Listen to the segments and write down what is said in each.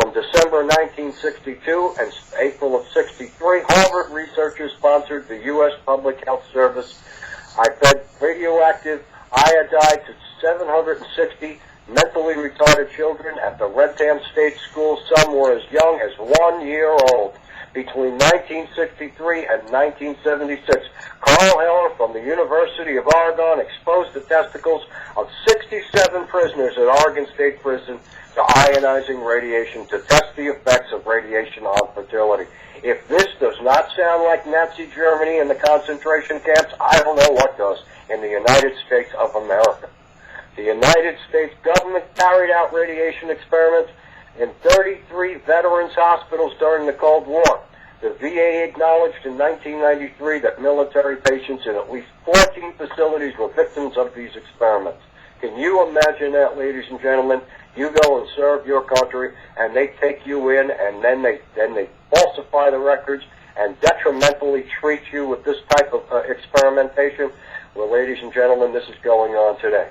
From December 1962 and April of 63, Harvard researchers sponsored the U.S. Public Health Service. I fed radioactive iodide to 760 mentally retarded children at the Rentham State School. Some were as young as 1 year old. Between 1963 and 1976, Carl Heller from the University of Oregon exposed the testicles of 67 prisoners at Oregon State Prison to ionizing radiation to test the effects of radiation on fertility. If this does not sound like Nazi Germany and the concentration camps, I don't know what does in the United States of America. The United States government carried out radiation experiments in 33 veterans' hospitals during the Cold War. The VA acknowledged in 1993 that military patients in at least 14 facilities were victims of these experiments. Can you imagine that, ladies and gentlemen? You go and serve your country, and they take you in, and then they falsify the records and detrimentally treat you with this type of experimentation. Well, ladies and gentlemen, this is going on today.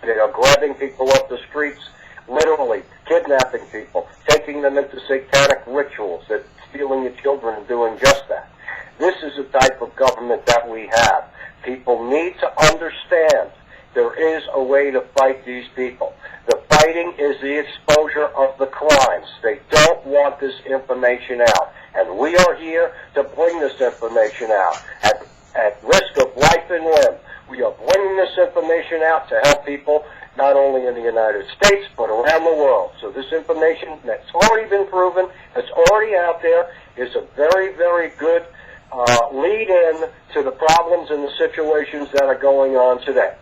They are grabbing people off the streets, literally kidnapping people, taking them into satanic rituals, that stealing your children and doing just that. This is the type of government that we have. People need to understand there is a way to fight these people. The fighting is the exposure of the crimes. They don't want this information out. And we are here to bring this information out. At risk of life and limb, we are bringing this information out to help people not only in the United States, but around the world. So this information that's already been proven, that's already out there, is a very, very good lead-in to the problems and the situations that are going on today.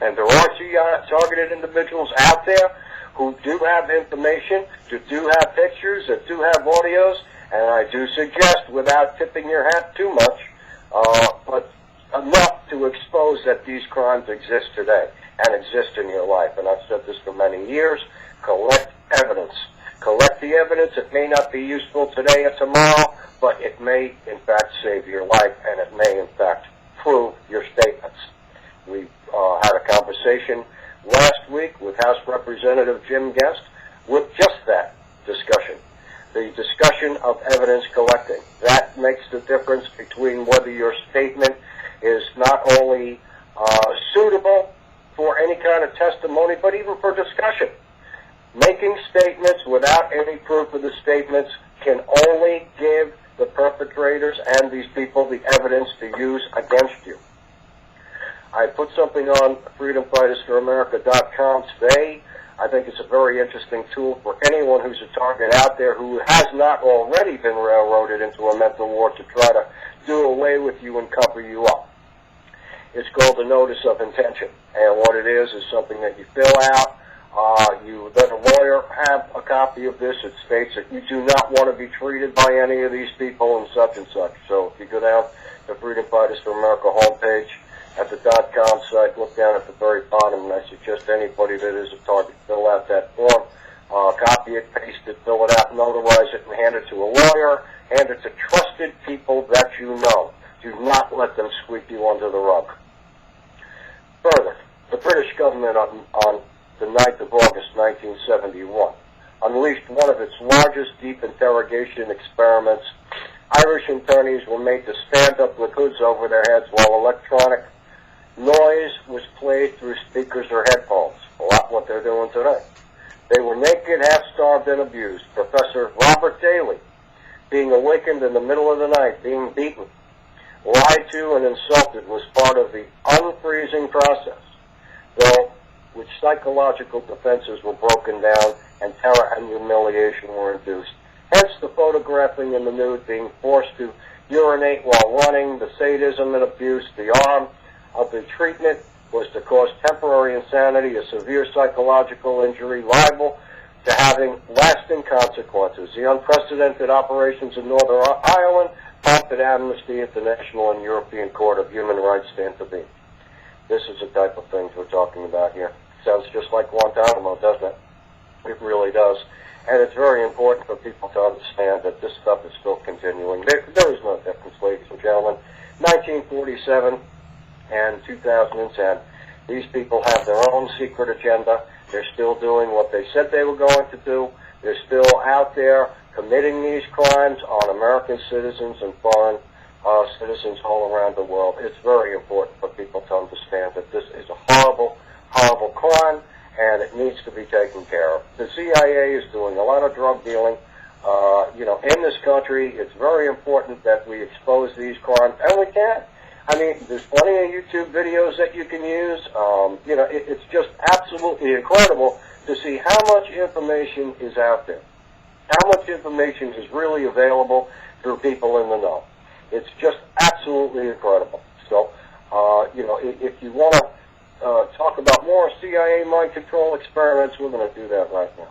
And there are targeted individuals out there who do have information, who do have pictures, that do have audios, and I do suggest, without tipping your hat too much, but enough to expose that these crimes exist today and exist in your life. And I've said this for many years. Collect evidence. Collect the evidence. It may not be useful today or tomorrow, but it may, in fact, save your life, and it may, in fact, prove your statements. We had a conversation last week with House Representative Jim Guest with just that discussion, the discussion of evidence collecting. That makes the difference between whether your statement is not only suitable for any kind of testimony, but even for discussion. Making statements without any proof of the statements can only give the perpetrators and these people the evidence to use against you. I put something on freedomfightersforamerica.com today. I think it's a very interesting tool for anyone who's a target out there who has not already been railroaded into a mental war to try to do away with you and cover you up. It's called a notice of intention, and what it is something that you fill out. You let a lawyer have a copy of this. It states that you do not want to be treated by any of these people and such. So if you go down to Freedom Fighters for America homepage at the .com site, look down at the very bottom, and I suggest anybody that is a target fill out that form, copy it, paste it, fill it out, notarize it, and hand it to a lawyer. Hand it to trusted people that you know. Do not let them sweep you under the rug. Further, the British government on the 9th of August 1971 unleashed one of its largest deep interrogation experiments. Irish attorneys were made to stand up with hoods over their heads while electronic noise was played through speakers or headphones. A lot what they're doing today. They were naked, half-starved, and abused. Professor Robert Daly being awakened in the middle of the night, being beaten, lied to, and insulted was part of the unfreezing process, though which psychological defenses were broken down and terror and humiliation were induced. Hence the photographing in the nude, being forced to urinate while running, the sadism and abuse. The arm of the treatment was to cause temporary insanity, a severe psychological injury liable to having lasting consequences. The unprecedented operations in Northern Ireland prompted Amnesty International and European Court of Human Rights to intervene. This is the type of things we're talking about here. Sounds just like Guantanamo, doesn't it? It really does. And it's very important for people to understand that this stuff is still continuing. There is no difference, ladies and gentlemen. 1947 and 2010, these people have their own secret agenda. They're still doing what they said they were going to do. They're still out there committing these crimes on American citizens and foreign citizens all around the world. It's very important for people to understand that this is a horrible, horrible crime, and it needs to be taken care of. The CIA is doing a lot of drug dealing, in this country. It's very important that we expose these crimes, and we can. I mean, there's plenty of YouTube videos that you can use. It's just absolutely incredible to see how much information is out there, how much information is really available through people in the know. It's just absolutely incredible. So, if you want to talk about more CIA mind control experiments, we're going to do that right now.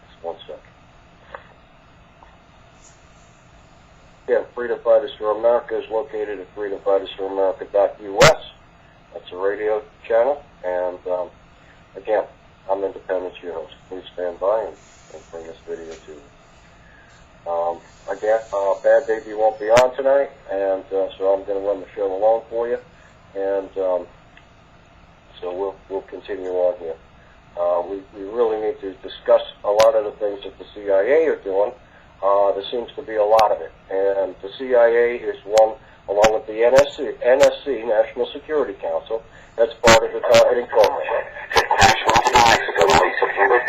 Just one second. Again, Freedom Fighters for America is located at freedomfightersforamerica.us. That's a radio channel. And, again, I'm Independence, your host. Please stand by and bring this video to you. Again, Bad Baby won't be on tonight, and so I'm going to run the show alone for you. And so we'll continue on here. We really need to discuss a lot of the things that the CIA are doing. There seems to be a lot of it. And the CIA is one, along with the NSC, National Security Council, that's part of the targeting program. National Mexico, September